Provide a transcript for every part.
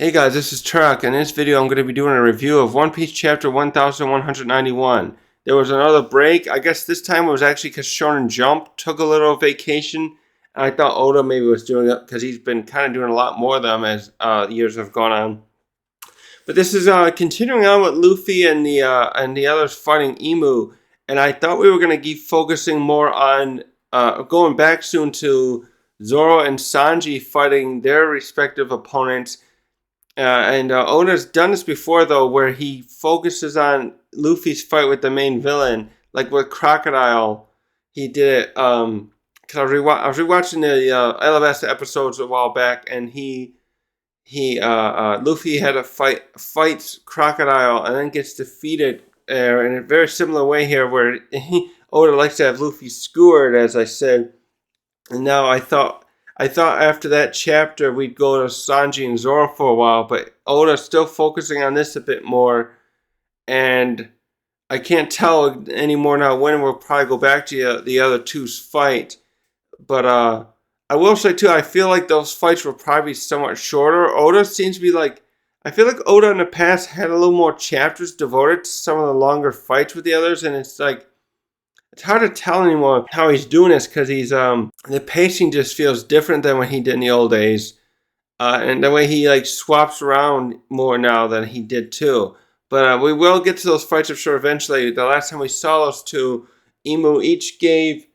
Hey guys, this is Turok. In this video, I'm going to be doing a review of One Piece Chapter 1191. There was another break. I guess this time it was actually because Shonen Jump took a little vacation. And I thought Oda maybe was doing it because he's been kind of doing a lot more of them as years have gone on. But this is continuing on with Luffy and the others fighting Emu. And I thought we were going to keep focusing more on going back soon to Zoro and Sanji fighting their respective opponents. Oda's done this before, though, where he focuses on Luffy's fight with the main villain, like with Crocodile. He did it, because I was rewatching the LMS episodes a while back, and Luffy had fights Crocodile, and then gets defeated in a very similar way here, where Oda likes to have Luffy skewered, as I said. And now I thought after that chapter we'd go to Sanji and Zoro for a while, but Oda's still focusing on this a bit more, and I can't tell anymore now when we'll probably go back to the other two's fight. But I will say too, I feel like those fights will probably be somewhat shorter. Oda seems to be like, I feel like Oda in the past had a little more chapters devoted to some of the longer fights with the others, and it's like, it's hard to tell anymore how he's doing this because he's the pacing just feels different than what he did in the old days, and the way he like swaps around more now than he did too. But we will get to those fights, I'm sure, eventually. The last time we saw those two, Emu each gave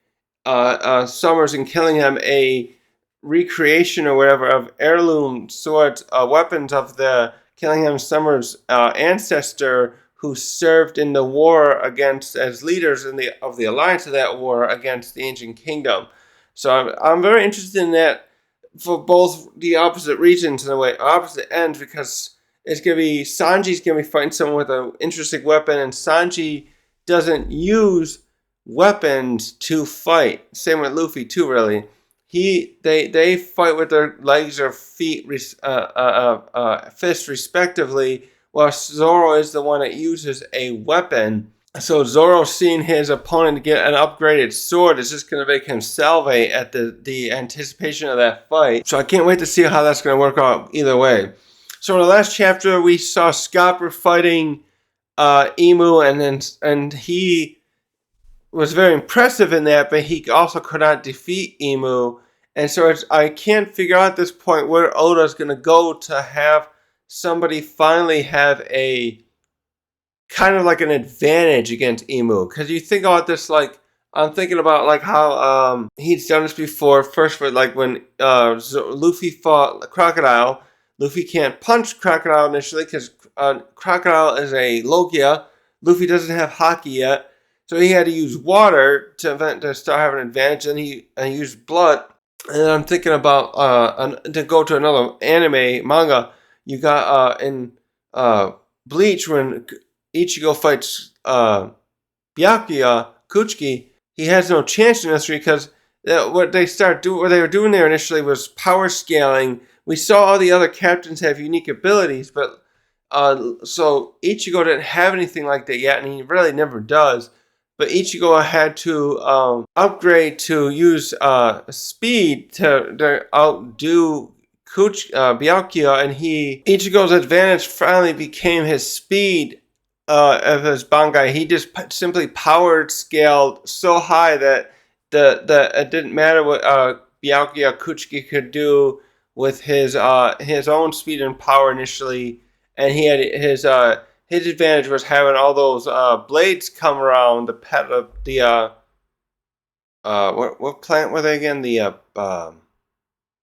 Summers and Killingham a recreation or whatever of heirloom swords, weapons of the Killingham Summers ancestor who served in the war against as leaders of the alliance of that war against the ancient kingdom. So I'm very interested in that for both the opposite regions in a way, opposite ends, because it's gonna be Sanji's gonna be fighting someone with an interesting weapon, and Sanji doesn't use weapons to fight. Same with Luffy too, really. They fight with their legs or feet, fists respectively, while Zoro is the one that uses a weapon. So Zoro, seeing his opponent get an upgraded sword, is just going to make him salivate at the anticipation of that fight. So I can't wait to see how that's going to work out either way. So in the last chapter, we saw Scopper fighting Emu, and he was very impressive in that, but he also could not defeat Emu. And so I can't figure out at this point where Oda's going to go to have somebody finally have a kind of like an advantage against Emu. Because you think about this, like, I'm thinking about like how he's done this before. First, with like when Luffy fought Crocodile, Luffy can't punch Crocodile initially because Crocodile is a Logia. Luffy doesn't have Haki yet, so he had to use water to start having an advantage, and he used blood. And then I'm thinking about to go to another anime manga. You got in Bleach when Ichigo fights Byakuya Kuchiki, he has no chance in history because what they were doing there initially was power scaling. We saw all the other captains have unique abilities, but so Ichigo didn't have anything like that yet, and he really never does. But Ichigo had to upgrade to use speed to outdo Byakuya, and Ichigo's advantage finally became his speed of his Bangai. He just simply powered scaled so high that it didn't matter what Byakuya Kuchiki could do with his own speed and power initially, and he had his advantage was having all those blades come around what plant were they again? The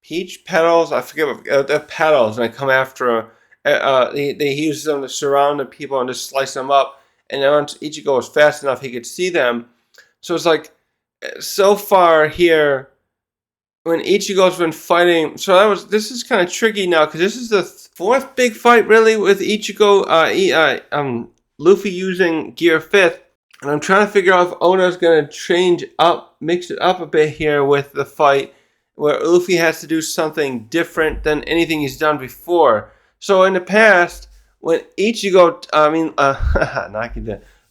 peach petals, I forget what the petals, and they come after. They use them to surround the people and just slice them up. And then once Ichigo was fast enough, he could see them. So it's like so far here when Ichigo's been fighting. So this is kind of tricky now because this is the fourth big fight really with Ichigo. Luffy using Gear 5th. And I'm trying to figure out if Oda's going to mix it up a bit here with the fight, where Luffy has to do something different than anything he's done before. So in the past, when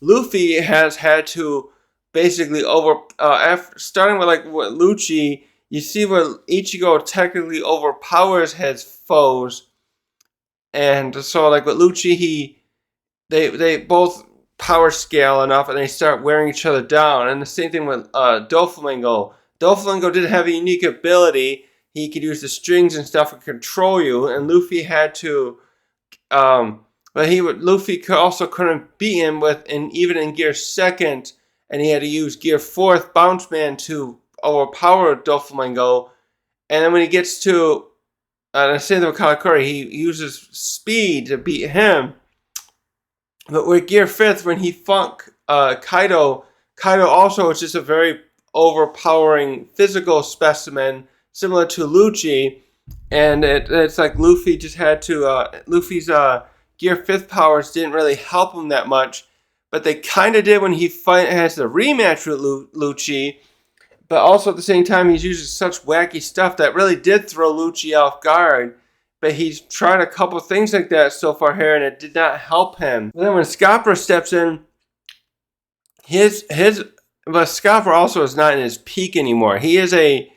Luffy has had to basically starting with like what Lucci, you see where Ichigo technically overpowers his foes And so like with Lucci, they both power scale enough, and they start wearing each other down. And the same thing with Doflamingo. Doflamingo did have a unique ability. He could use the strings and stuff to control you, and Luffy had to. But Luffy couldn't beat him even in Gear 2nd, and he had to use Gear 4th Bounce Man to overpower Doflamingo. And then when he gets to the same thing with Katakuri, he uses speed to beat him. But with Gear 5th, when he funk Kaido also is just a very overpowering physical specimen, similar to Lucci. And it's like Luffy just had to, Luffy's Gear 5th powers didn't really help him that much. But they kind of did when he has the rematch with Lucci. But also at the same time, he's using such wacky stuff that really did throw Lucci off guard. But he's tried a couple things like that so far here, and it did not help him. But then when Scopper steps in, but Scopper also is not in his peak anymore. It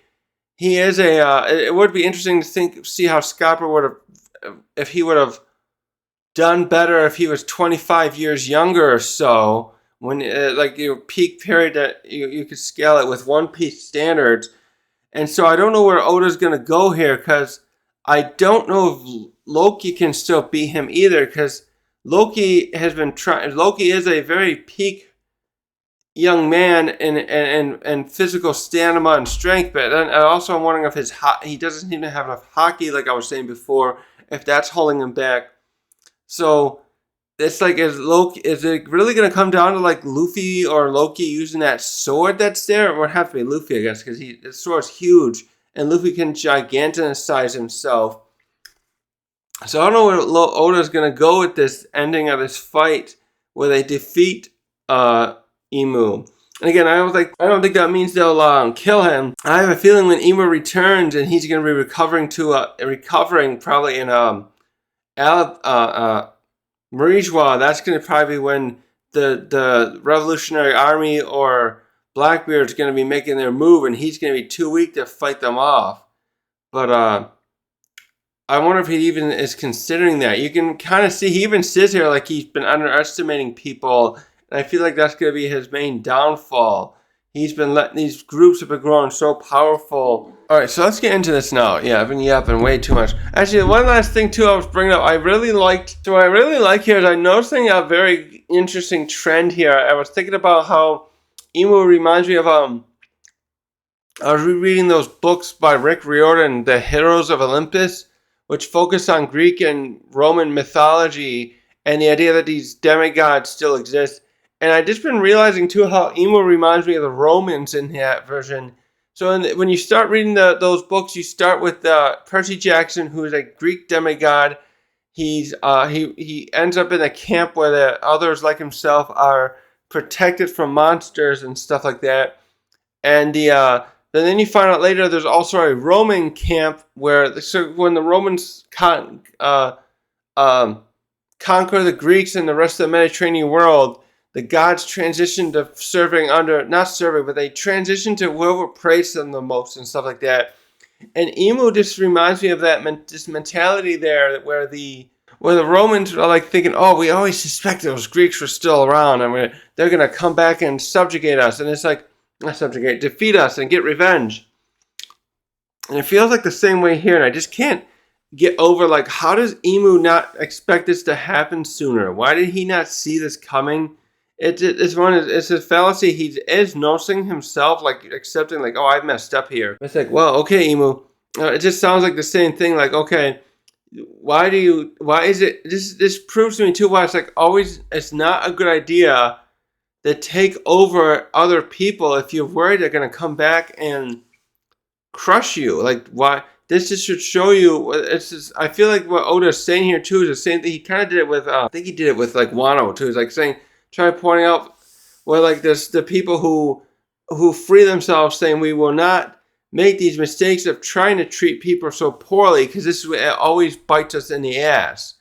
would be interesting to see how Scopper would have, if he would have done better if he was 25 years younger or so. When like your peak period that you could scale it with One Piece standards. And so I don't know where Oda's going to go here, because I don't know if Loki can still beat him either, because Loki has been trying. Loki is a very peak young man in physical stamina and strength, but then also I'm wondering if he doesn't seem to have enough hockey, like I was saying before, if that's holding him back. So it's like, is it really going to come down to like Luffy or Loki using that sword that's there? It would have to be Luffy, I guess, because the sword's huge, and Luffy can giganticize himself. So I don't know where Oda's going to go with this ending of this fight, where they defeat Imu. And again, I don't think that means they'll kill him. I have a feeling when Imu returns, and he's going to be recovering probably in Marijois, that's going to probably be when the Revolutionary Army or Blackbeard's going to be making their move, and he's going to be too weak to fight them off. But I wonder if he even is considering that. You can kind of see, he even says here like he's been underestimating people, and I feel like that's going to be his main downfall. He's been letting these groups have been growing so powerful. All right, so let's get into this now. Yeah, I've been yapping way too much. Actually, one last thing too I was bringing up. What I really like here is I'm noticing a very interesting trend here. I was thinking about how Imu reminds me of I was rereading those books by Rick Riordan, The Heroes of Olympus, which focus on Greek and Roman mythology and the idea that these demigods still exist. And I've just been realizing, too, how Imu reminds me of the Romans in that version. So when you start reading those books, you start with Percy Jackson, who is a Greek demigod. He ends up in a camp where the others like himself are protected from monsters and stuff like that. And then you find out later there's also a Roman camp when the Romans conquer the Greeks and the rest of the Mediterranean world, the gods transition to they transition to whoever praised them the most and stuff like that. And Imu just reminds me of this mentality there, where the Romans are like thinking, oh, we always suspected those Greeks were still around, and they're going to come back and subjugate us. And it's like, defeat us and get revenge. And it feels like the same way here, and I just can't get over, like, how does Imu not expect this to happen sooner? Why did he not see this coming? It's a fallacy. He is noticing himself, like accepting, like, oh, I've messed up here. It's like, well, okay, Imu. It just sounds like the same thing. Like, okay, why is it? This proves to me too why it's like always. It's not a good idea to take over other people if you're worried they're gonna come back and crush you. Like, why? This just should show you. I feel like what Oda's saying here too is the same thing. He kind of did it with. I think he did it with like Wano too. He's like trying to point out where like there's the people who free themselves, saying we will not make these mistakes of trying to treat people so poorly, because it always bites us in the ass.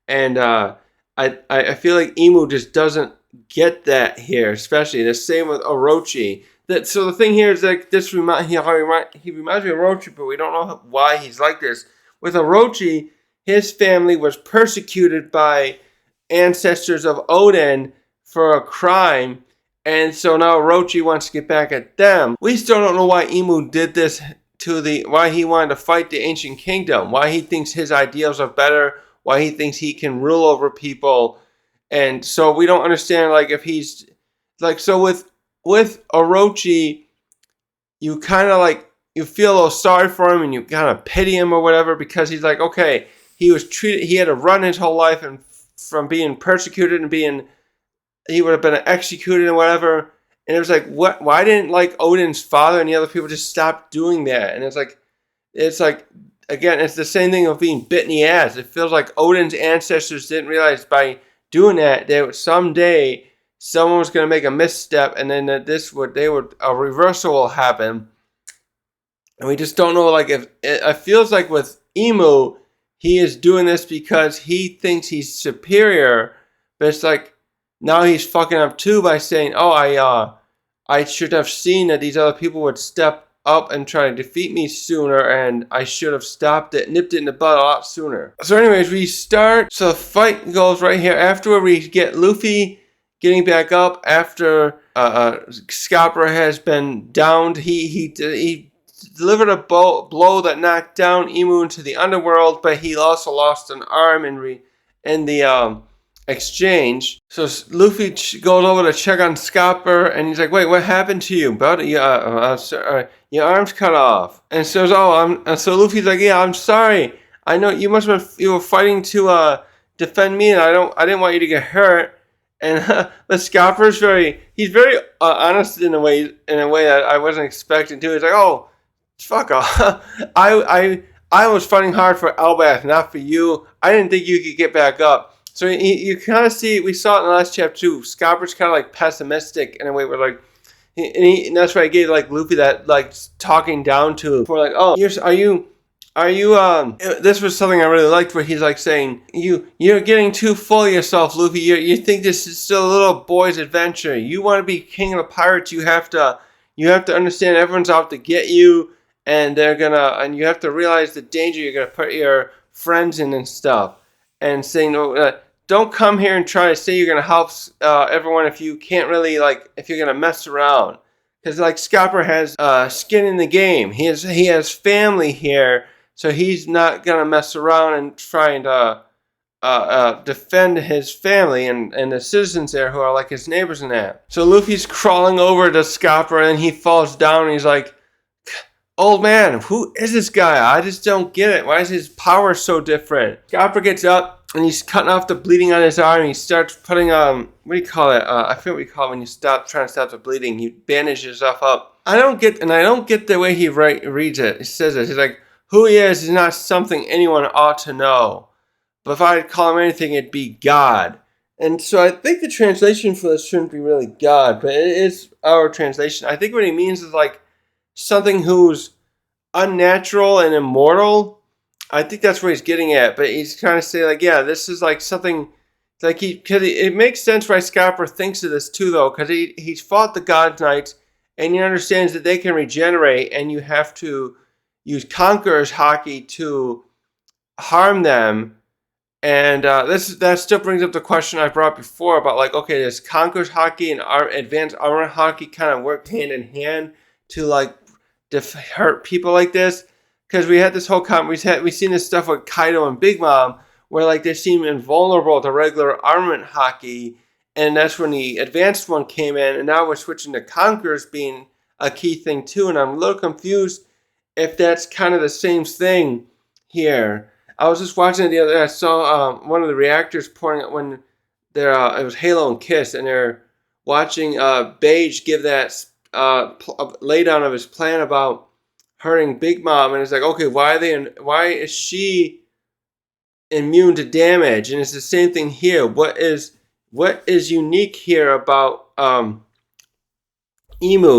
And I feel like Imu just doesn't get that here, especially the same with Orochi. So the thing here is like he reminds me of Orochi, but we don't know why he's like this. With Orochi, his family was persecuted by ancestors of Odin for a crime, and so now Orochi wants to get back at them. We still don't know why Imu did this why he wanted to fight the ancient kingdom, why he thinks his ideals are better, why he thinks he can rule over people. And so we don't understand, like, if he's like, so with Orochi, you kind of like, you feel a little sorry for him and you kind of pity him or whatever, because he's like, okay, he had to run his whole life and from being persecuted and he would have been executed and whatever. And it was like, why didn't like Odin's father and the other people just stop doing that? And it's like, again, it's the same thing of being bit in the ass. It feels like Odin's ancestors didn't realize by doing that, someday someone was going to make a misstep, and then a reversal will happen. And we just don't know, like, if it feels like with Imu, he is doing this because he thinks he's superior, but it's like now he's fucking up too by saying, oh, I should have seen that these other people would step up and try to defeat me sooner, and I should have nipped it in the bud a lot sooner. So anyways, so the fight goes right here. After we get Luffy getting back up after Scopper has been downed, he delivered a blow that knocked down Imu into the underworld, but he also lost an arm in the exchange. So Luffy goes over to check on Scopper, and he's like, "Wait, what happened to you, bud? Your arm's cut off." And so so Luffy's like, "Yeah, I'm sorry. I know you were fighting to defend me, and I didn't want you to get hurt." And but Scopper's very honest in a way that I wasn't expecting to. He's like, "Oh, fuck off. I was fighting hard for Elbaf, not for you. I didn't think you could get back up." So you kind of see, we saw it in the last chapter too. Scopper's kind of like pessimistic in a way where like, and that's why I gave like Luffy that like talking down to for like, oh, this was something I really liked where he's like saying, you're getting too full of yourself, Luffy. You think this is still a little boy's adventure. You want to be king of the pirates. You have to understand everyone's out to get you, and you have to realize the danger you're gonna put your friends in and stuff. And saying, don't come here and try to say you're going to help everyone if you can't really, like, if you're going to mess around. Because, like, Scopper has skin in the game. He has family here, so he's not going to mess around and try and defend his family and the citizens there who are, like, his neighbors and that. So Luffy's crawling over to Scopper, and he falls down, and he's like, "Old man, who is this guy? I just don't get it. Why is his power so different?" Scopper gets up and he's cutting off the bleeding on his arm. He starts putting what do you call it? I forget what you call it when you trying to stop the bleeding. He bandages himself up. I don't get the way he reads it. He says it. He's like, "Who he is not something anyone ought to know. But if I'd call him anything, it'd be God." And so I think the translation for this shouldn't be really God, but it is our translation. I think what he means is like something who's unnatural and immortal. I think that's where he's getting at, but he's trying to say like, yeah, this is like something like it makes sense why Scopper thinks of this too, though, because he's fought the God Knights and he understands that they can regenerate, and you have to use Conqueror's Haki to harm them. And that still brings up the question I brought before about like, okay, does Conqueror's Haki and Advanced Armor Haki kind of work hand in hand to like hurt people like this? Because we had this whole we've seen this stuff with Kaido and Big Mom where like they seem invulnerable to regular armament Haki, and that's when the advanced one came in, and now we're switching to Conquerors being a key thing too, and I'm a little confused if that's kind of the same thing here. I was just watching it the other day. I saw one of the reactors pouring it when it was Halo and Kiss, and they're watching Beige give that laydown of his plan about hurting Big Mom, and it's like, okay, why is she immune to damage? And it's the same thing here. What is unique here about Imu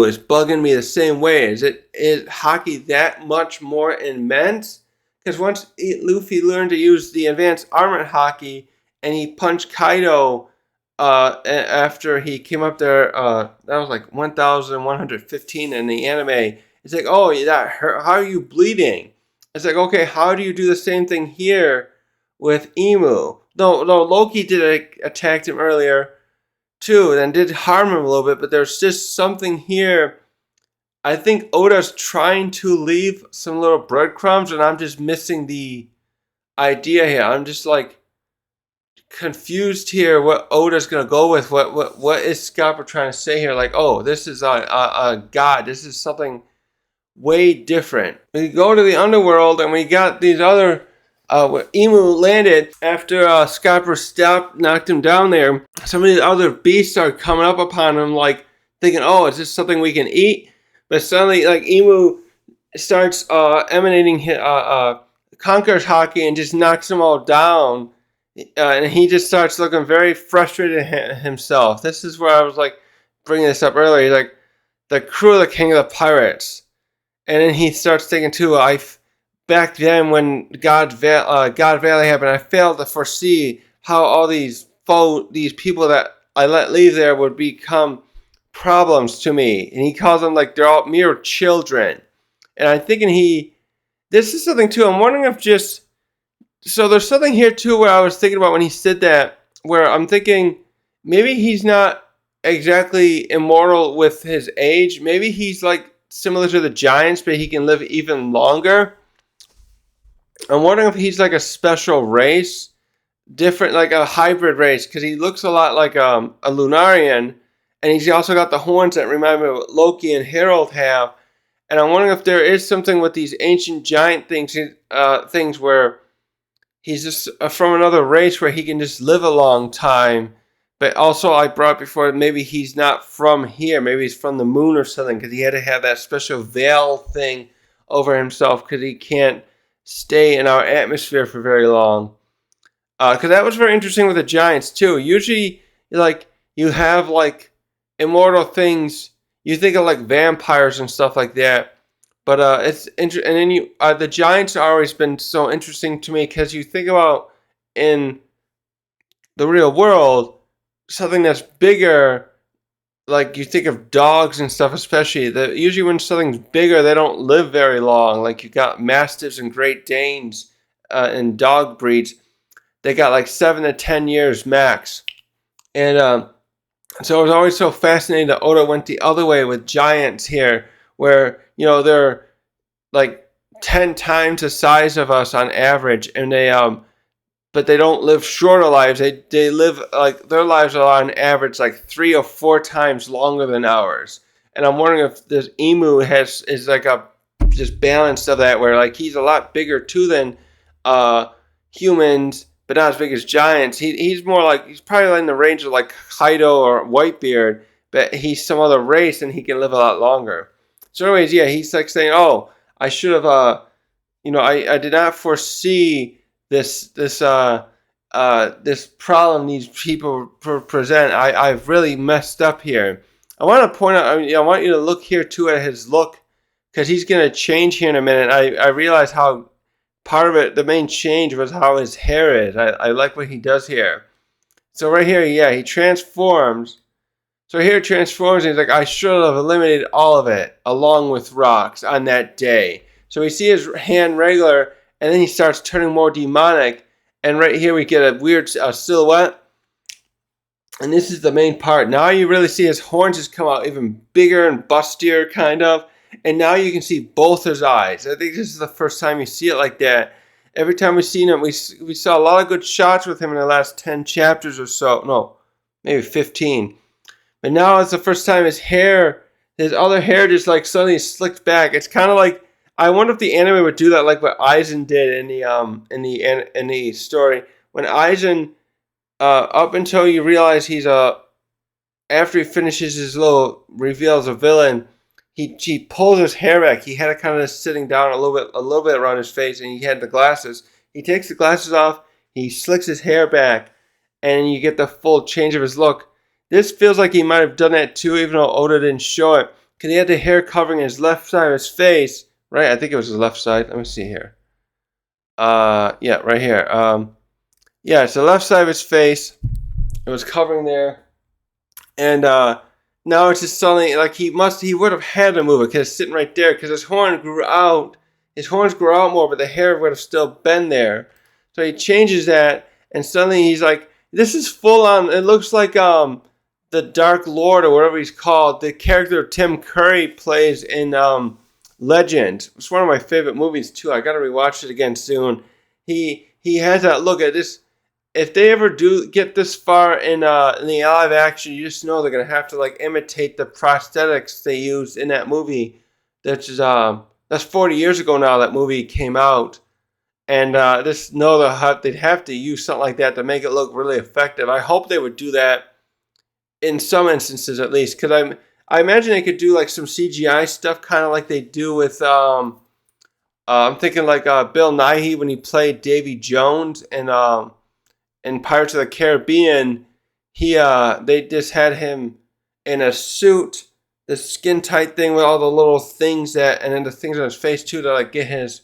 is bugging me the same way. Is Haki that much more immense? Because once Luffy learned to use the advanced armor Haki, and he punched Kaido after he came up there, that was like 1,115 in the anime. It's like, oh, that hurt. How are you bleeding? It's like, okay, how do you do the same thing here with Emu. No, Loki did attack him earlier too, and did harm him a little bit, but there's just something here. I think Oda's trying to leave some little breadcrumbs, and I'm just missing the idea here. I'm just like confused here what Oda's gonna go with. What is Scapper trying to say here? Like, oh, this is a god. This is something way different. We go to the underworld, and we got these other. Emu landed after Scapper knocked him down there. Some of these other beasts started coming up upon him, like thinking, "Oh, is this something we can eat?" But suddenly, like Emu starts emanating Conqueror's Haki and just knocks them all down, and he just starts looking very frustrated himself. This is where I was like bringing this up earlier. He's like the crew of the King of the Pirates, and then he starts thinking too. Back then, when God Valley happened, I failed to foresee how all these people that I let leave there would become problems to me. And he calls them like they're all mere children. And I'm thinking this is something too. I'm wondering if so there's something here too where I was thinking about when he said that, where I'm thinking maybe he's not exactly immortal with his age. Maybe he's like similar to the giants, but he can live even longer. I'm wondering if he's like a special race, different, like a hybrid race, because he looks a lot like a Lunarian, and he's also got the horns that remind me of what Loki and Harold have. And I'm wondering if there is something with these ancient giant things where he's just from another race where he can just live a long time. But also, I brought before, maybe he's not from here. Maybe he's from the moon or something, because he had to have that special veil thing over himself, because he can't stay in our atmosphere for very long. Because that was very interesting with the giants too. Usually, like, you have like immortal things. You think of like vampires and stuff like that. But it's interesting. And then the giants have always been so interesting to me, because you think about in the real world something that's bigger. Like, you think of dogs and stuff, especially. Usually when something's bigger, they don't live very long. Like, you got Mastiffs and Great Danes and dog breeds. They got like 7 to 10 years max. And so it was always so fascinating that Oda went the other way with giants here, where, they're like 10 times the size of us on average, and but they don't live shorter lives. They live, like, their lives are on average like 3 or 4 times longer than ours. And I'm wondering if this Emu is like a just balance of that, where like he's a lot bigger too than humans, but not as big as giants. He's more like, he's probably in the range of like Kaido or Whitebeard, but he's some other race and he can live a lot longer. So anyways, yeah, he's like saying, "Oh, I should have I did not foresee this problem these people present. I've really messed up here." I want to point out, I want you to look here too at his look, because he's going to change here in a minute. I realize how part of it, the main change was how his hair is. I like what he does here. So right here, yeah, he transforms. So here it transforms, and he's like, "I should have eliminated all of it along with rocks on that day." So we see his hand regular, and then he starts turning more demonic. And right here we get a weird silhouette. And this is the main part. Now you really see his horns just come out even bigger and bustier, kind of. And now you can see both his eyes. I think this is the first time you see it like that. Every time we've seen him, we saw a lot of good shots with him in the last 10 chapters or so. No, maybe 15. But now it's the first time his other hair just like suddenly slicked back. It's kind of like, I wonder if the anime would do that, like what Aizen did in the story. When Aizen, up until you realize he's after he finishes his little reveal as a villain, he pulls his hair back. He had it kind of sitting down a little bit around his face, and he had the glasses. He takes the glasses off. He slicks his hair back, and you get the full change of his look. This feels like he might have done that too, even though Oda didn't show it, because he had the hair covering his left side of his face. Right, I think it was his left side. Let me see here. Yeah, right here. Yeah, it's the left side of his face. It was covering there, and now it's just suddenly like he would have had to move it because it's sitting right there, because his horn grew out. His horns grew out more, but the hair would have still been there. So he changes that, and suddenly he's like, this is full on. It looks like the Dark Lord or whatever he's called. The character Tim Curry plays in Legend. It's one of my favorite movies too. I got to rewatch it again soon. He has that look at this. If they ever do get this far in the live action, you just know they're gonna have to like imitate the prosthetics they used in that movie. That's 40 years ago now. That movie came out, and just know they'd have to use something like that to make it look really effective. I hope they would do that in some instances at least, because I imagine they could do like some CGI stuff, kind of like they do with I'm thinking like Bill Nighy when he played Davy Jones in Pirates of the Caribbean. They just had him in a suit, the skin tight thing with all the little things and then the things on his face too to like get his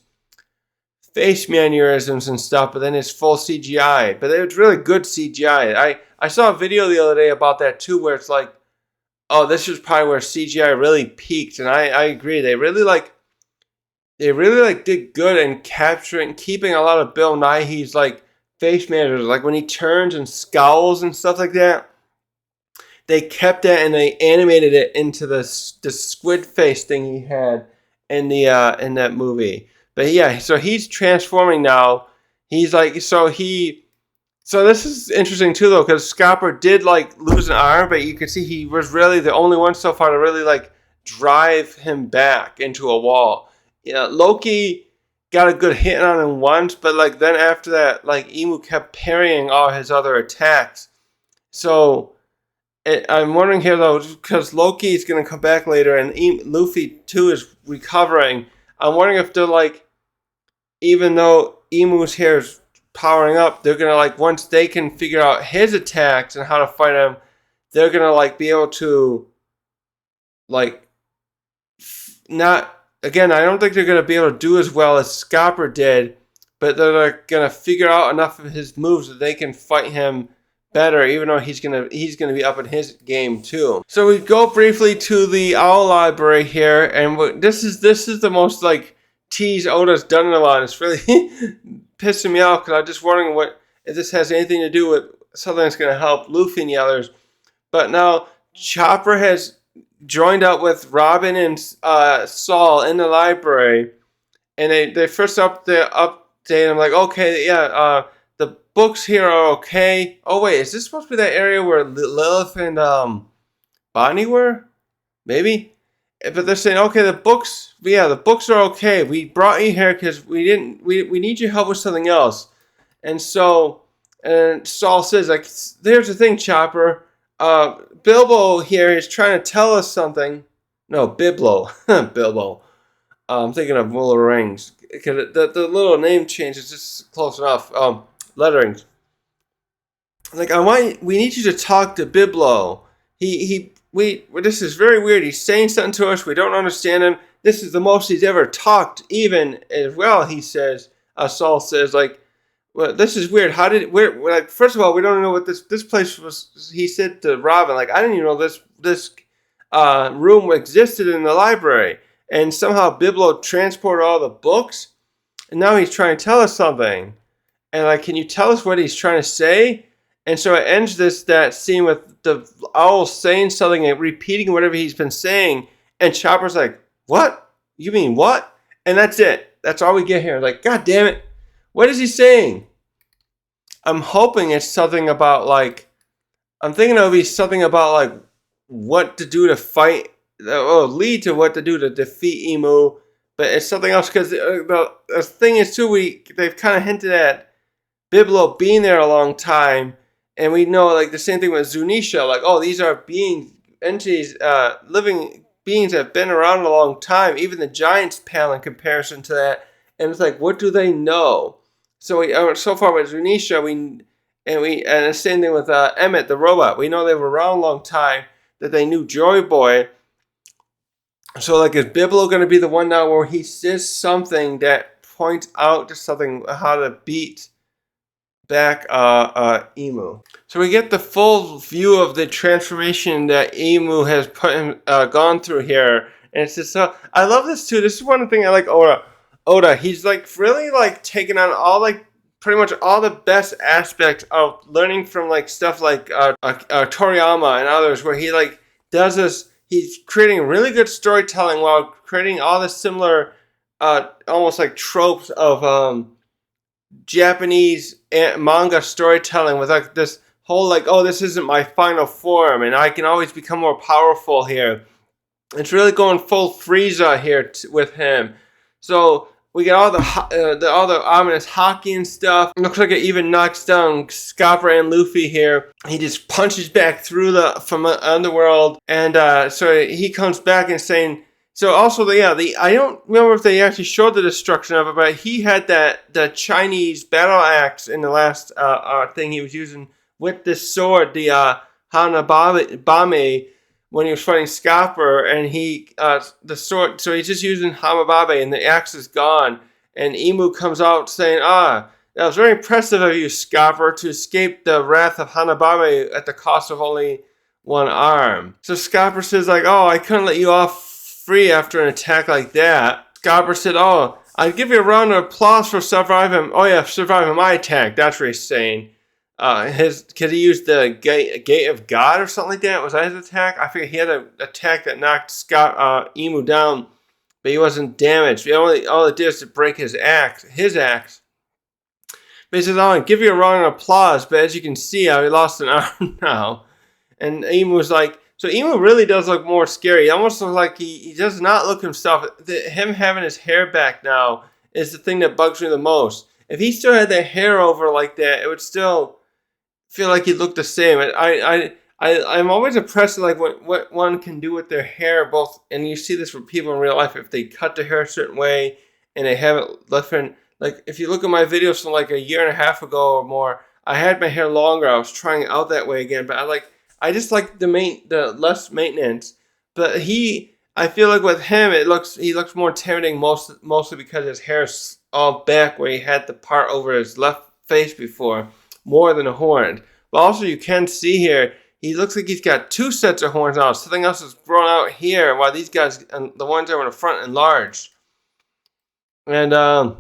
face mannerisms and stuff, but then it's full CGI. But it was really good CGI. I saw a video the other day about that too, where it's like, oh, this is probably where CGI really peaked, and I agree. They really did good in capturing, keeping a lot of Bill Nighy's like face mannerisms, like when he turns and scowls and stuff like that. They kept that and they animated it into the squid face thing he had in that movie. But yeah, so he's transforming now. He's like, so this is interesting too though, because Scopper did like lose an arm, but you can see he was really the only one so far to really like drive him back into a wall. Yeah, Loki got a good hit on him once, but like then after that, like Imu kept parrying all his other attacks. So I'm wondering here though, because Loki is going to come back later, and Luffy too is recovering. I'm wondering if they're like, even though Imu's hair is powering up, they're gonna like once they can figure out his attacks and how to fight him, they're gonna like be able to like not. Again, I don't think they're going to be able to do as well as Scopper did, but they're going to figure out enough of his moves that they can fight him better, even though he's going to be up in his game too. So we go briefly to the Owl Library here, and this is the most like tease Oda's done in a while. It's really pissing me off because I'm just wondering if this has anything to do with something that's going to help Luffy and the others. But now Chopper has joined up with Robin and Saul in the library, and they first update. I'm like, okay, yeah, the books here are okay. Oh wait, is this supposed to be that area where Lilith and Bonnie were? Maybe, but they're saying, okay, the books are okay. We brought you here because we need your help with something else, and Saul says like, here's the thing, Chopper. Bilbo here is trying to tell us something. No, Biblo. Bilbo. I'm thinking of Will of the Rings. Because the little name change is just close enough. Letterings. Like, we need you to talk to Biblo. This is very weird. He's saying something to us. We don't understand him. This is the most he's ever talked, even as well, he says. Saul says, like, well, this is weird. Like, first of all, we don't know what this place was. He said to Robin, like, I didn't even know this room existed in the library. And somehow Biblo transported all the books, and now he's trying to tell us something. And like, can you tell us what he's trying to say? And so it ends that scene with the owl saying something and repeating whatever he's been saying. And Chopper's like, what? You mean what? And that's it. That's all we get here. Like, God damn it. What is he saying? I'm hoping it's something about like, I'm thinking it'll be something about like what to do to fight, or lead to what to do to defeat Imu. But it's something else because the thing is too, they've kind of hinted at Biblo being there a long time. And we know like the same thing with Zunisha, like, oh, these are entities, living beings that have been around a long time. Even the giants pale in comparison to that. And it's like, what do they know? So so far with Zunisha, and the same thing with Emmett the robot. We know they were around a long time, that they knew Joy Boy. So like, is Biblo going to be the one now where he says something that points out to something, how to beat back Imu? So we get the full view of the transformation that Imu has gone through here, and it's just I love this too. This is one thing I like Oda. He's like really like taking on all like pretty much all the best aspects of learning from like stuff like Toriyama and others, where he like does this. He's creating really good storytelling while creating all the similar, almost like tropes of Japanese manga storytelling with like this whole like, oh, this isn't my final form, and I can always become more powerful here. It's really going full Frieza here with him. So we get all the ominous hockey and stuff. It looks like it even knocks down Scopper and Luffy here. He just punches back through from the underworld, and so he comes back and saying. So also, I don't remember if they actually showed the destruction of it, but he had the Chinese battle axe in the last thing he was using with this sword, the Hanabame, when he was fighting Scopper, and the sword, so he's just using Hamababe, and the axe is gone, and Imu comes out saying, that was very impressive of you, Scopper, to escape the wrath of Hanababe at the cost of only one arm. So Scopper says, like, oh, I couldn't let you off free after an attack like that. Scopper said, oh, I'd give you a round of applause for surviving my attack. That's what he's saying. Because he used the gate of God or something like that. Was that his attack? I forget. He had an attack that knocked Imu down, but he wasn't damaged. All it did was to break his axe. But he says, I'll give you a round of applause, but as you can see, I lost an arm now. And Imu was like, so Imu really does look more scary. He almost looks like he does not look himself. Him having his hair back now is the thing that bugs me the most. If he still had that hair over like that, it would still feel like he'd look the same. I'm always impressed with like what one can do with their hair, both, and you see this with people in real life. If they cut their hair a certain way and they have it different, like if you look at my videos from like a year and a half ago or more, I had my hair longer. I was trying it out that way again, but I just like the less maintenance. But I feel like with him, he looks more intimidating mostly because his hair's all back where he had the part over his left face before, more than a horn. But also you can see here, he looks like he's got two sets of horns now. Something else is grown out here, while these guys, the ones that were in the front, enlarged. And and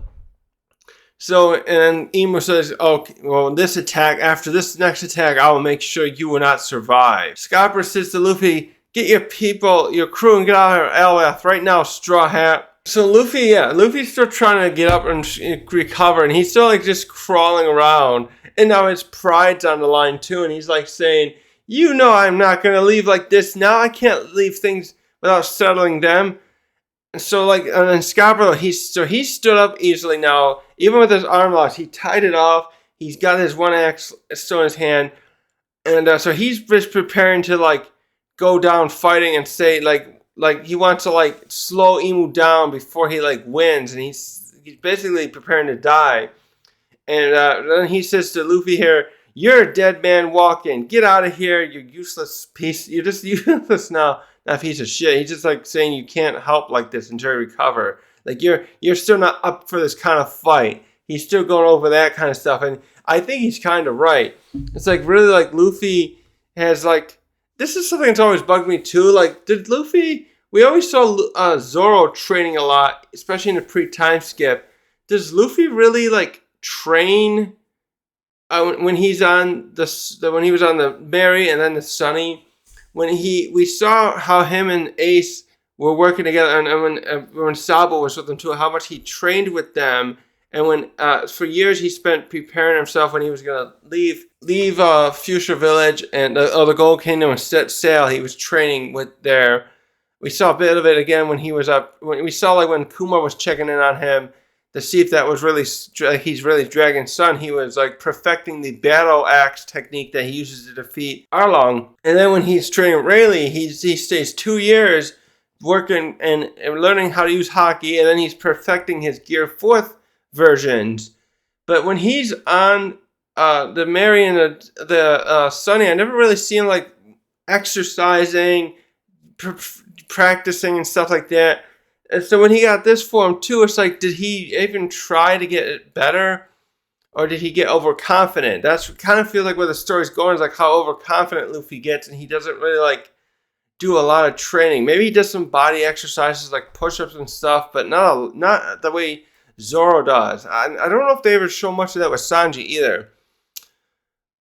Imu says, okay, well, after this next attack, I will make sure you will not survive. Scopper says to Luffy, get your people, your crew, and get out of Elbaf right now, Straw Hat. So Luffy's still trying to get up and recover, and he's still like just crawling around. And now his pride's on the line too, and he's like saying, you know I'm not going to leave like this now. I can't leave things without settling them. So like, and then Scopper, he stood up easily now, even with his arm locked. He tied it off. He's got his one axe still in his hand, and so he's just preparing to like go down fighting and say like he wants to like slow Imu down before he like wins, and he's basically preparing to die. And then he says to Luffy here, "You're a dead man walking. Get out of here. You're useless piece. You're just useless now." Not a piece of shit. He's just like saying you can't help like this until you recover. Like you're still not up for this kind of fight. He's still going over that kind of stuff, and I think he's kind of right. It's like really like Luffy has like, this is something that's always bugged me too. Like, did Luffy? We always saw Zoro training a lot, especially in the pre-time skip. Does Luffy really like train when he's on when he was on the Mary and then the Sunny? We saw how him and Ace were working together, and when Sabo was with them too, how much he trained with them, and when for years he spent preparing himself when he was gonna leave Fuchsia Village and the Gold Kingdom and set sail. He was training with there. We saw a bit of it again when he was up. When we saw like when Kuma was checking in on him to see if that was really he's really Dragon's son. He was like perfecting the battle axe technique that he uses to defeat Arlong. And then when he's training Rayleigh, he stays 2 years working and learning how to use hockey, and then he's perfecting his Gear 4th versions. But when he's on the Mary and the Sunny, I never really see him like exercising, practicing and stuff like that. And so when he got this form too, it's like, did he even try to get it better? Or did he get overconfident? That's kind of feels like where the story's going, is like how overconfident Luffy gets, and he doesn't really like do a lot of training. Maybe he does some body exercises like push-ups and stuff, but not the way Zoro does. I don't know if they ever show much of that with Sanji either.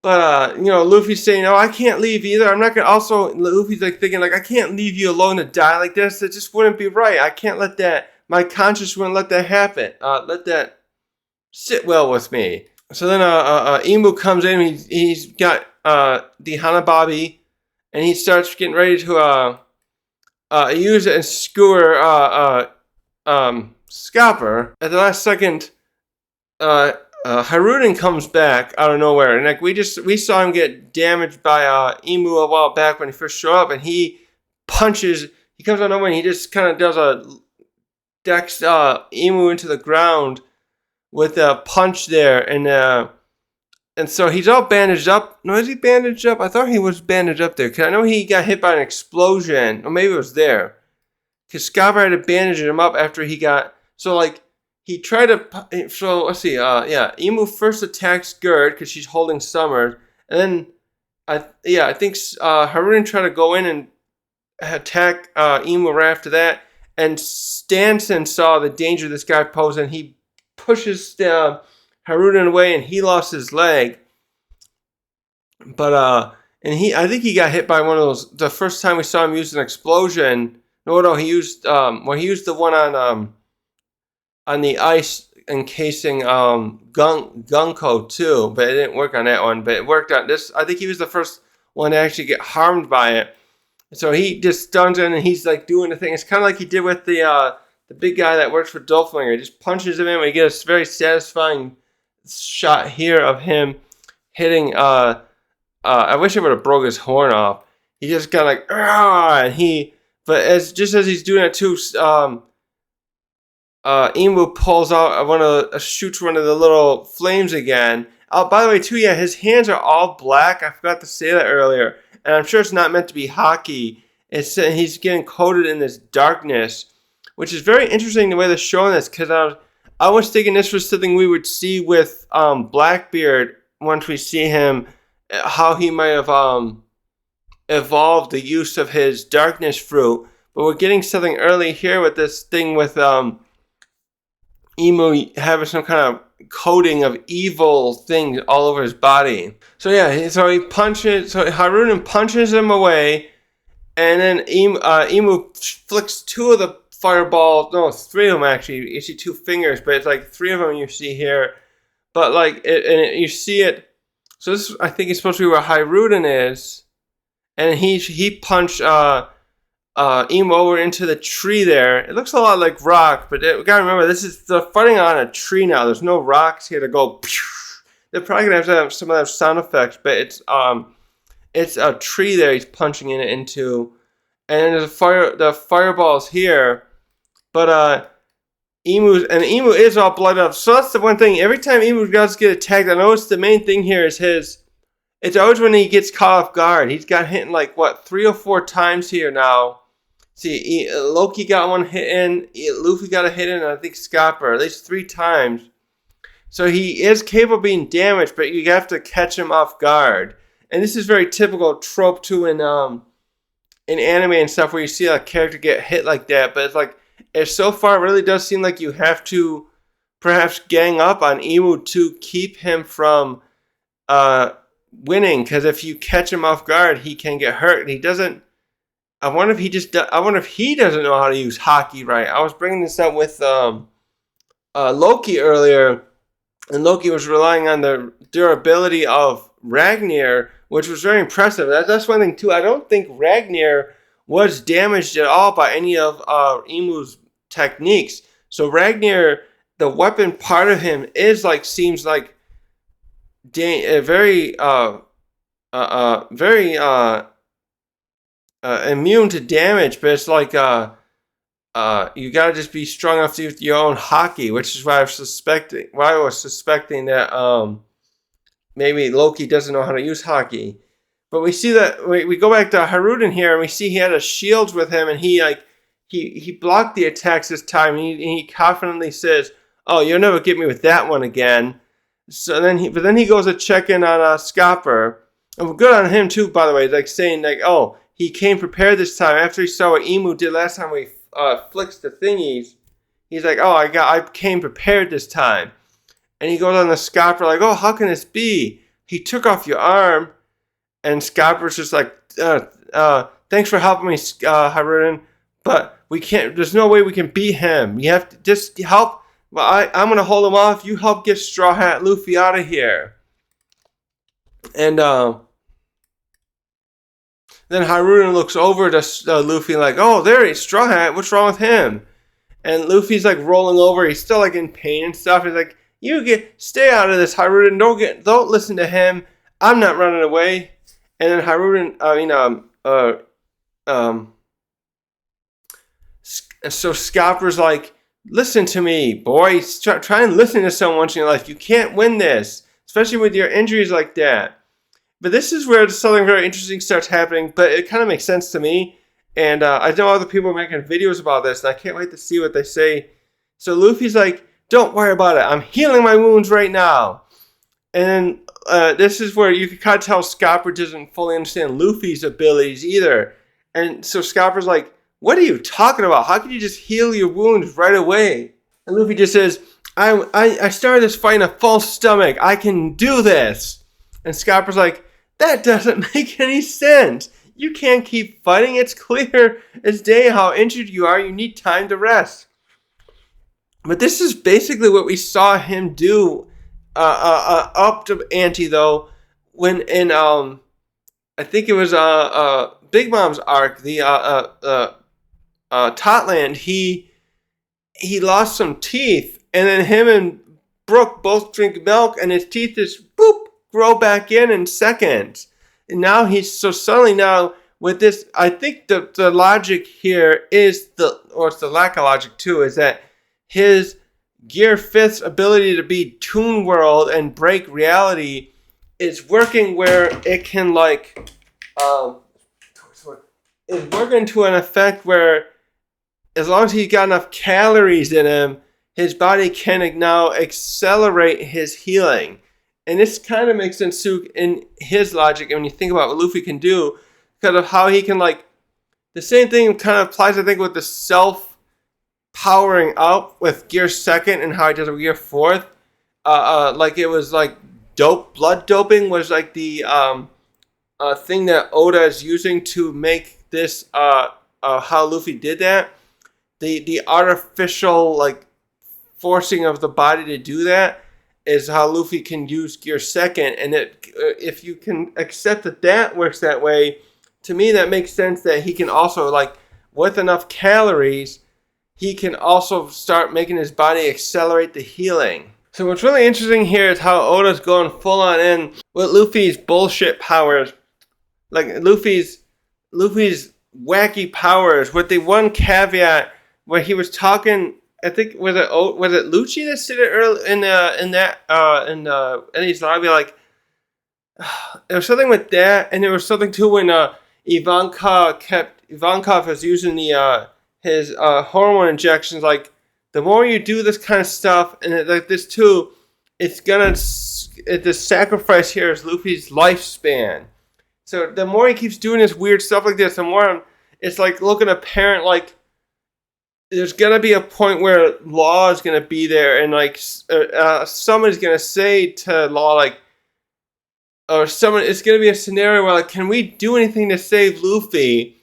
But, Luffy's saying, I can't leave either. I'm not going to also, Luffy's like thinking, like, I can't leave you alone to die like this. It just wouldn't be right. I can't let that, my conscience wouldn't let that happen. Let that sit well with me. So then Imu comes in. He's got the Hanababi, and he starts getting ready to use it and skewer Scopper. At the last second, Haruden comes back out of nowhere, and like we saw him get damaged by Imu a while back when he first showed up, and he punches. He comes out of nowhere, and he just kind of does a decks Imu into the ground with a punch there, and so he's all bandaged up. No, is he bandaged up? I thought he was bandaged up there, because I know he got hit by an explosion, or maybe it was there, because Scopper had to bandage him up after he got so like. He tried to, so let's see, Imu first attacks Gerd because she's holding Summer, and then, I think Haruden tried to go in and attack Imu right after that, and Stanson saw the danger this guy posed, and he pushes Haruden away, and he lost his leg, but, I think he got hit by one of those, the first time we saw him use an explosion, he used the one on the ice encasing Gunko too, but it didn't work on that one. But it worked on this. I think he was the first one to actually get harmed by it. So he just stuns in and he's like doing the thing. It's kind of like he did with the big guy that works for Doflinger. He just punches him in. We get a very satisfying shot here of him hitting. I wish I would have broke his horn off. He just got like and as he's doing it too. Imu pulls out shoots one of the little flames again. By the way, too, his hands are all black. I forgot to say that earlier, and I'm sure it's not meant to be hockey. He's getting coated in this darkness, which is very interesting the way they're showing this. Because I was thinking this was something we would see with Blackbeard once we see him, how he might have evolved the use of his darkness fruit. But we're getting something early here with this thing with Imu having some kind of coating of evil things all over his body. So he punches. So Haruden punches him away, and then Imu flicks two of the fireballs. No, it's three of them actually. You see two fingers, but it's like three of them you see here. But like you see it. So this I think is supposed to be where Haruden is, and he punched Imu over into the tree there. It looks a lot like rock, but we gotta remember they're fighting on a tree now. There's no rocks here to go. They're probably gonna have to have some of those sound effects, but it's a tree there he's punching it into, and there's the fireballs here, but Imu is all blooded up. So that's the one thing. Every time Imu does get attacked, I notice the main thing here is it's always when he gets caught off guard. He's got hit like 3 or 4 times here now. See, Loki got one hit in, Luffy got a hit in, and I think Scopper, at least 3 times. So he is capable of being damaged, but you have to catch him off guard. And this is very typical trope too in anime and stuff where you see a character get hit like that. But it's like, so far it really does seem like you have to perhaps gang up on Imu to keep him from winning. Because if you catch him off guard, he can get hurt. And he doesn't. I wonder if he doesn't know how to use hockey right. I was bringing this up with Loki earlier, and Loki was relying on the durability of Ragnar, which was very impressive. That's one thing too. I don't think Ragnar was damaged at all by any of Imu's techniques. So Ragnar, the weapon part of him seems like very immune to damage, but it's like you gotta just be strong enough to use your own hockey, which is why I was suspecting that maybe Loki doesn't know how to use hockey. But we see that we go back to Haruden here, and we see he had a shield with him, and he blocked the attacks this time, and he confidently says, "Oh, you'll never get me with that one again." So then he goes to check in on Scopper, and good on him too, by the way, like saying like, "Oh, he came prepared this time." After he saw what Imu did last time we flicks the thingies, he's like, oh, I came prepared this time. And he goes on the Scopper like, oh, how can this be? He took off your arm. And Scopper's just like, thanks for helping me, Hiruden, but we can't, there's no way we can beat him. You have to just help. Well, I'm going to hold him off. You help get Straw Hat Luffy out of here. And then Hiruden looks over to Luffy like, oh, there he is, Straw Hat. What's wrong with him? And Luffy's like rolling over. He's still like in pain and stuff. He's like, stay out of this, Hiruden. Don't listen to him. I'm not running away. And then Hiruden, so Scopper's like, listen to me, boy. Try and listen to someone once in your life. You can't win this, especially with your injuries like that. But this is where something very interesting starts happening, but it kind of makes sense to me. And I know other people are making videos about this, and I can't wait to see what they say. So Luffy's like, don't worry about it. I'm healing my wounds right now. And this is where you can kind of tell Scopper doesn't fully understand Luffy's abilities either. And so Scopper's like, what are you talking about? How can you just heal your wounds right away? And Luffy just says, I started this fight in a full stomach. I can do this. And Scopper's like, that doesn't make any sense. You can't keep fighting. It's clear as day how injured you are. You need time to rest. But this is basically what we saw him do up to ante though, when in I think it was Big Mom's arc, the Totland, he lost some teeth, and then him and Brook both drink milk, and his teeth just grow back in seconds. And now suddenly now with this, I think the logic here is it's the lack of logic too, is that his Gear 5th's ability to be Toon World and break reality is working where it can is working to an effect where as long as he's got enough calories in him, his body can now accelerate his healing. And this kind of makes sense too in his logic, and when you think about what Luffy can do, because of how he can the same thing kind of applies, I think, with the powering up with Gear 2nd and how he does with Gear 4th. It was blood doping was the thing that Oda is using to make this how Luffy did that. The artificial forcing of the body to do that is how Luffy can use Gear 2nd, and if you can accept that works that way, to me that makes sense that he can also with enough calories, he can also start making his body accelerate the healing. So what's really interesting here is how Oda's going full on in with Luffy's bullshit powers. Luffy's wacky powers, with the one caveat where he was talking, I think, was it Lucci that said it early in Eddie's lobby? There was something with that, and there was something too when Ivankov was using his hormone injections. The more you do this kind of stuff, and this too, the sacrifice here is Luffy's lifespan. So the more he keeps doing this weird stuff like this, the more it's looking apparent there's going to be a point where Law is going to be there, and somebody's going to say to Law it's going to be a scenario where can we do anything to save Luffy?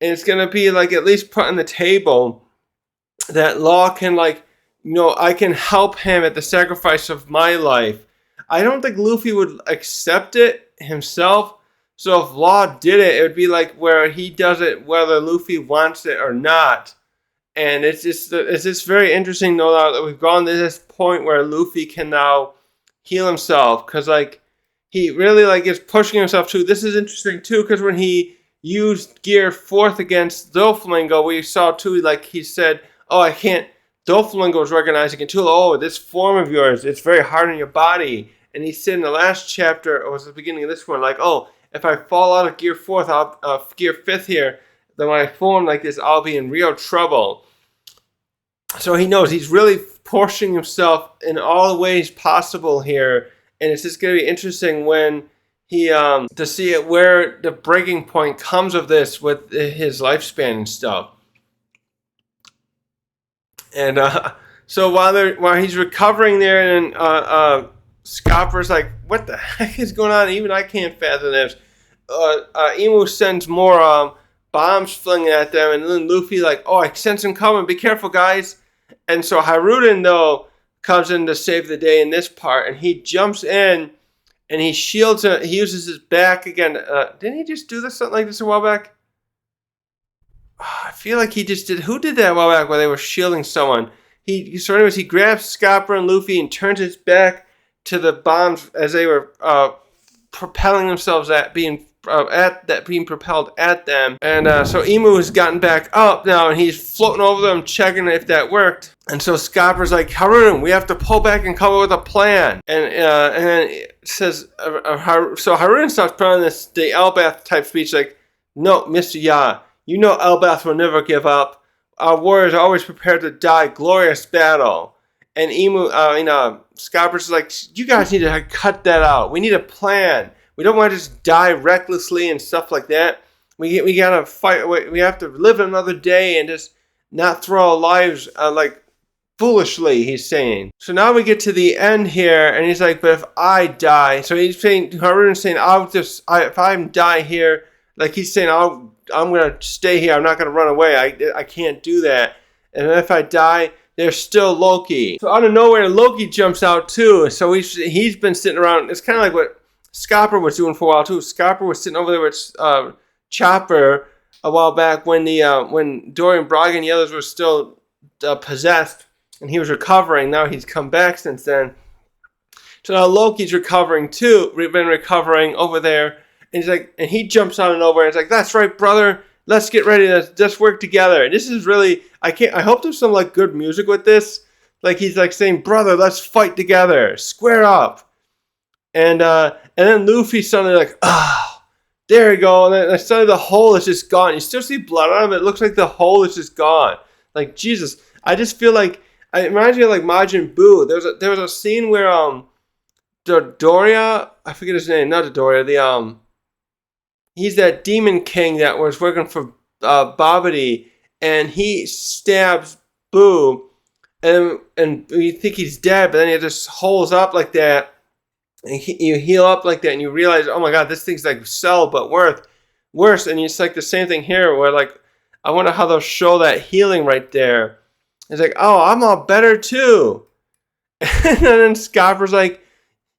And it's going to be at least put on the table that Law can I can help him at the sacrifice of my life. I don't think Luffy would accept it himself. So if Law did it, it would be where he does it whether Luffy wants it or not. And it's just very interesting though that we've gone to this point where Luffy can now heal himself, because he really is pushing himself too. This is interesting too, because when he used Gear 4th against Doflamingo, we saw too, he said, oh, I can't, Doflamingo is recognizing it too. Oh, this form of yours, it's very hard on your body. And he said in the last chapter, or was the beginning of this one, oh, if I fall out of Gear 4th, Gear 5th here, then when I form like this, I'll be in real trouble. So he knows he's really pushing himself in all the ways possible here. And it's just going to be interesting when he, to see it where the breaking point comes of this with his lifespan and stuff. And so while he's recovering there, and Scopper's like, "What the heck is going on? Even I can't fathom this." Imu sends more bombs flinging at them, and then Luffy like, "Oh, I sense him coming. Be careful, guys." And so Haruden though comes in to save the day in this part, and he jumps in and he shields it. He uses his back again. Didn't he just do this something like this a while back? I feel like he just did. Who did that a while back where they were shielding someone? So anyways, he grabs Scopper and Luffy and turns his back to the bombs as they were propelling themselves being propelled at them. And so Imu has gotten back up now, and he's floating over them, checking if that worked. And so Scopper's like, "Haruden, we have to pull back and come up with a plan." And then it says, so Haruden starts putting on the Elbaf type speech like, "No, Mr. Ya, you know Elbaf will never give up. Our warriors are always prepared to die glorious battle." And Scopper's like, "You guys need to cut that out. We need a plan. We don't want to just die recklessly and stuff like that. We gotta fight. We have to live another day and just not throw our lives like foolishly." He's saying. So now we get to the end here, and he's like, "But if I die," so he's saying, Haruden's saying, if I die here, like he's saying, I'm gonna stay here. I'm not gonna run away. I can't do that. And if I die, there's still Loki. So out of nowhere, Loki jumps out too. So he's been sitting around. It's kind of like what Scopper was doing for a while too. Scopper was sitting over there with Chopper a while back when Dorian Braga and the others were still possessed, and he was recovering. Now he's come back since then. So now Loki's recovering too. We've been recovering over there. And he's like, and he jumps out of nowhere. And it's like, "That's right, brother. Let's get ready. Let's work together." And this is really, I hope there's some like good music with this. Like he's like saying, "Brother, let's fight together. Square up." And then Luffy suddenly like, there you go. And then suddenly the hole is just gone. You still see blood on him. It looks like the hole is just gone. Like Jesus, I just feel like I imagine like Majin Buu. There was a scene where Dodoria, I forget his name, not Dodoria, he's that demon king that was working for Babidi, and he stabs Boo, and you think he's dead, but then he just holds up like that, and you heal up like that, and you realize, oh my god, this thing's like Cell, but worse, and it's like the same thing here, where like, I wonder how they'll show that healing right there. It's like, oh, I'm all better too. And then Scopper's like,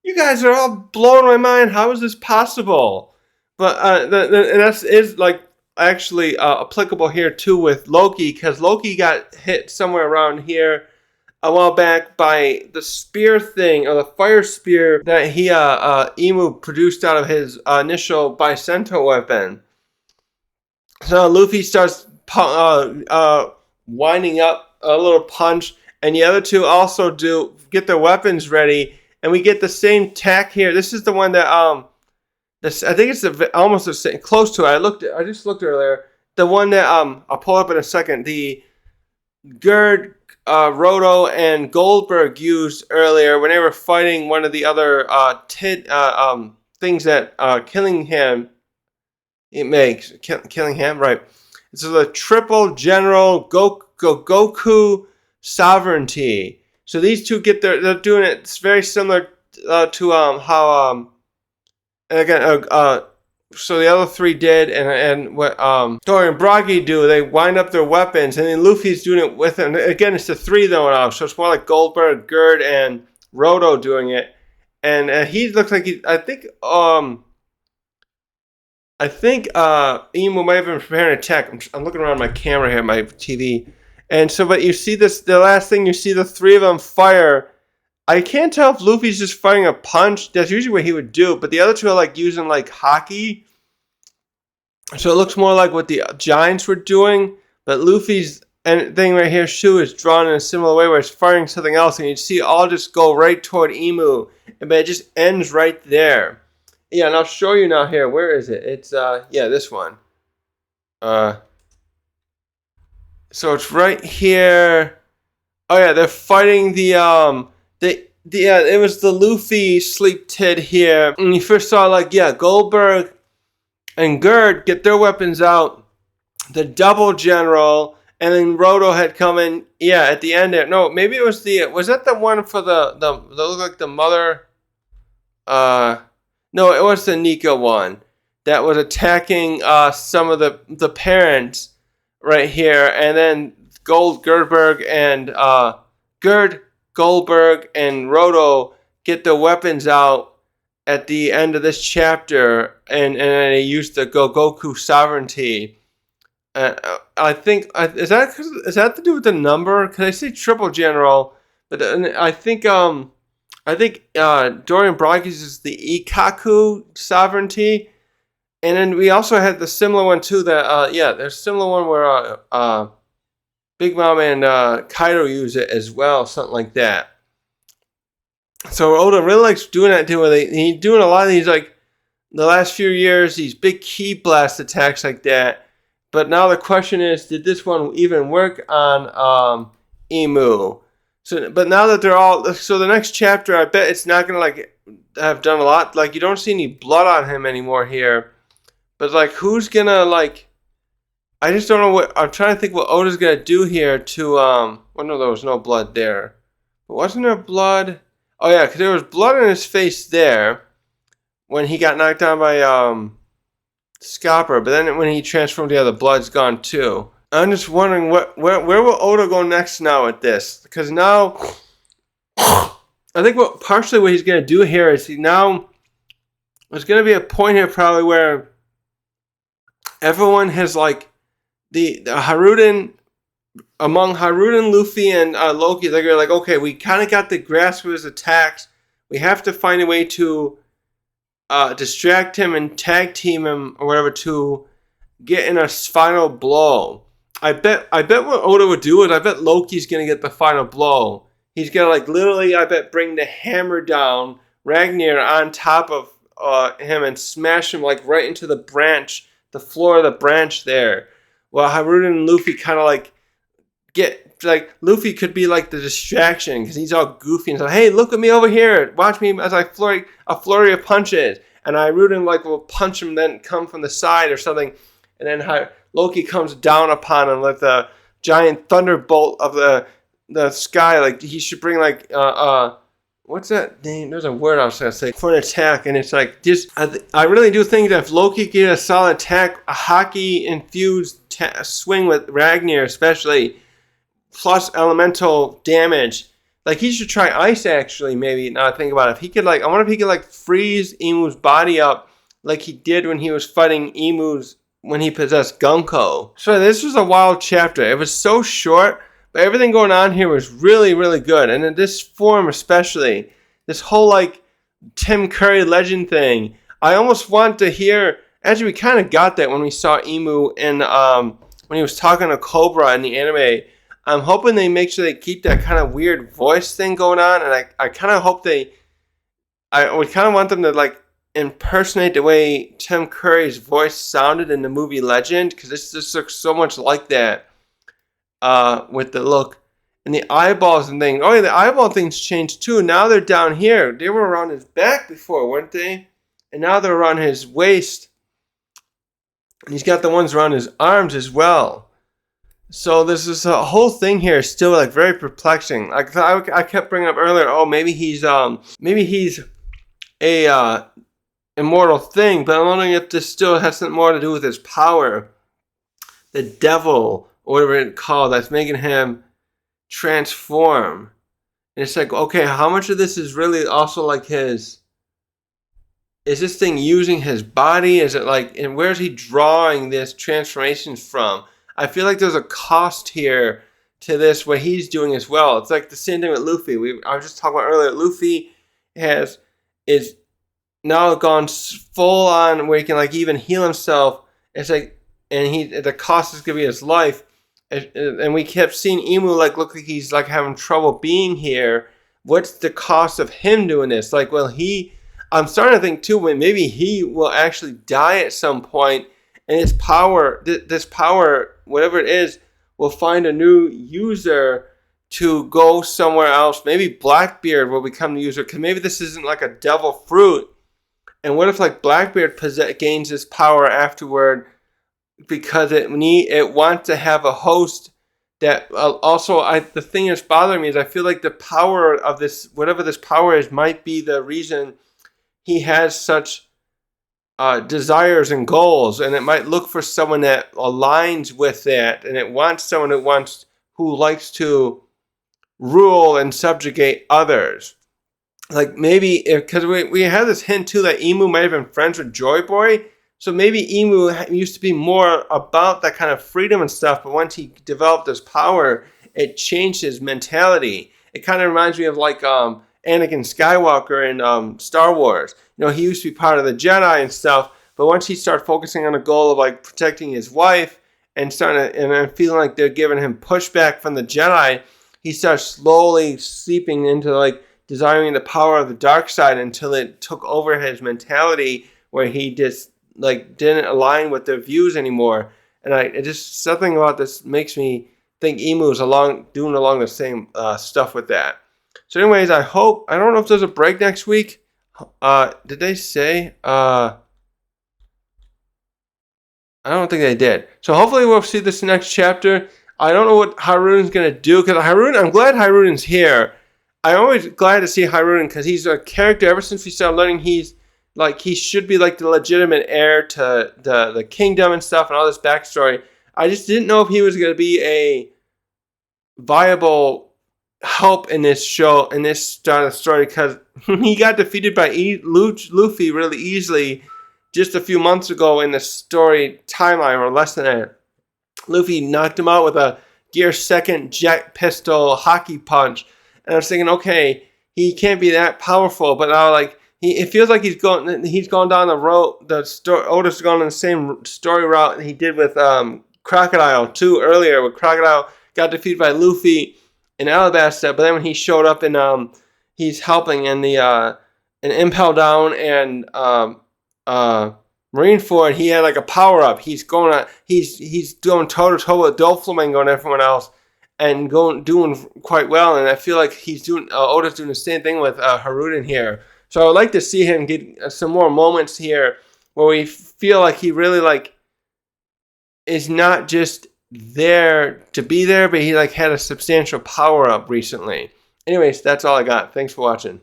"You guys are all blowing my mind. How is this possible?" But and that is like actually applicable here too with Loki, because Loki got hit somewhere around here a while back by the spear thing, or the fire spear that he Imu produced out of his initial Bicento weapon. So Luffy starts winding up a little punch, and the other two also get their weapons ready, and we get the same tack here. This is the one that I think it's almost the same, close to it. I just looked earlier. The one that I'll pull up in a second. The Gerd, Roto, and Goldberg used earlier when they were fighting one of the other things that Killingham it makes. Killingham, right? So the Triple General Goku Sovereignty. So these two they're doing it. It's very similar to how. And again, so the other three did, and what Dorian Bragi do, they wind up their weapons, and then Luffy's doing it with them. Again, it's the three though now, so it's more like Goldberg, Gerd, and Roto doing it. And he looks like I think Imu might have been preparing an attack. I'm looking around my camera here, my TV, and so but you see this. The last thing you see, the three of them fire. I can't tell if Luffy's just firing a punch. That's usually what he would do. But the other two are like using like hockey. So it looks more like what the Giants were doing. But Luffy's thing right here, Shu, is drawn in a similar way where it's firing something else. And you see it all just go right toward Imu. But it just ends right there. Yeah, and I'll show you now here. Where is it? It's, this one. So it's right here. Oh yeah, they're fighting it was the Luffy Sleep Tid here. And you first saw Goldberg and Gerd get their weapons out. The Double General And then Roto had come in, yeah, at the end there. No, maybe it was was that the one for the look like the mother? No, it was the Nika one that was attacking some of the parents right here, and then Goldberg and Goldberg and Roto get the weapons out at the end of this chapter, and they use the Goku sovereignty. I think is that to do with the number? Because I say triple general, but I think Dorian Brock uses the Ikaku sovereignty, and then we also had the similar one too. That there's a similar one where Big Mom and Kaido use it as well, something like that. So Oda really likes doing that too. He's doing a lot of these, like the last few years, these big ki blast attacks like that. But now the question is, did this one even work on Imu? So, but now that they're all, so the next chapter, I bet it's not gonna like have done a lot. Like you don't see any blood on him anymore here. But like, who's gonna like? I just don't know what I'm trying to think. What Oda's gonna do here to Well, no, there was no blood there. But wasn't there blood? Oh yeah, because there was blood in his face there when he got knocked down by Scopper. But then when he transformed, the blood's gone too. I'm just wondering where will Oda go next now with this? Because now I think partially what he's gonna do here is there's gonna be a point here probably where everyone has like the Haruden. Among Haruden, Luffy, and Loki, they're like, okay, we kind of got the grasp of his attacks. We have to find a way to distract him and tag team him or whatever to get in a final blow. I bet what Oda would do is I bet Loki's gonna get the final blow. He's gonna like literally, I bet, bring the hammer down, Ragnar on top of him and smash him like right into the branch, the floor of the branch there. Well, Haruden and Luffy kind of like Luffy could be like the distraction because he's all goofy and like, hey, look at me over here, watch me as I flurry a flurry of punches, and Haruden like will punch him, then come from the side or something, and then Loki comes down upon him like the giant thunderbolt of the sky. Like he should bring like what's that name? There's a word I was gonna say for an attack, and it's like just I really do think that if Loki get a solid attack, a hockey infused swing with Ragnar especially, plus elemental damage, like he should try ice actually. Maybe now I think about it, if he could like, I wonder if he could like freeze Imu's body up like he did when he was fighting when he possessed Gunko. So this was a wild chapter. It was so short, but everything going on here was really, really good. And in this form especially, this whole like Tim Curry legend thing, I almost want to hear, actually we kind of got that when we saw Imu in when he was talking to Cobra in the anime. I'm hoping they make sure they keep that kind of weird voice thing going on, and I kind of hope I would kind of want them to like impersonate the way Tim Curry's voice sounded in the movie Legend, because this just looks so much like that with the look and the eyeballs and things. Oh yeah, the eyeball things changed too. Now they're down here. They were around his back before, weren't they? And now they're around his waist. And he's got the ones around his arms as well. So this is a whole thing here is still like very perplexing. Like I kept bringing up earlier, oh maybe he's a immortal thing, but I'm wondering if this still has something more to do with his power, the devil or whatever it's called, that's making him transform. And it's like, okay, how much of this is really also like is this thing using his body? Is it like, and where's he drawing this transformations from? I feel like there's a cost here to this, what he's doing as well. It's like the same thing with Luffy. I was just talking about earlier. Luffy is now gone full on where he can like even heal himself. It's like, and the cost is gonna be his life. And we kept seeing Imu like look like he's like having trouble being here. What's the cost of him doing this? Like, well, I'm starting to think too, when maybe he will actually die at some point. And his power, this power, whatever it is, will find a new user to go somewhere else. Maybe Blackbeard will become the user, because maybe this isn't like a devil fruit. And what if like Blackbeard gains this power afterward because it wants to have a host that also the thing that's bothering me is I feel like the power of this, whatever this power is, might be the reason he has such desires and goals, and it might look for someone that aligns with that, and it wants someone who likes to rule and subjugate others. Like maybe because we have this hint too that Imu might have been friends with Joy Boy. So maybe Imu used to be more about that kind of freedom and stuff, but once he developed this power, it changed his mentality. It kind of reminds me of like Anakin Skywalker in Star Wars. You know, he used to be part of the Jedi and stuff, but once he started focusing on a goal of like protecting his wife and feeling like they're giving him pushback from the Jedi, he starts slowly seeping into like desiring the power of the dark side until it took over his mentality, where he just like didn't align with their views anymore. And it just something about this makes me think Imu is doing along the same stuff with that. So anyways, I don't know if there's a break next week. Did they say? I don't think they did. So hopefully we'll see this next chapter. I don't know what Harun's going to do, because I'm glad Harun's here. I'm always glad to see Harun, because he's a character ever since we started learning he should be like the legitimate heir to the kingdom and stuff and all this backstory. I just didn't know if he was going to be a viable help in this show, in this start of story, because he got defeated by Luffy really easily just a few months ago in the story timeline, or less than that. Luffy knocked him out with a Gear 2nd jet pistol hockey punch. And I was thinking, okay, he can't be that powerful, but now like it feels like he's gone down the road. Oda's gone on the same story route he did with Crocodile too earlier. Where Crocodile got defeated by Luffy in Alabasta, but then when he showed up and he's helping in the in Impel Down and Marineford, he had like a power up. He's doing toe to toe with Doflamingo and everyone else, and doing quite well. And I feel like Oda's doing the same thing with Haruden here. So I would like to see him get some more moments here where we feel like he really like is not just there to be there, but he like had a substantial power up recently. Anyways, that's all I got. Thanks for watching.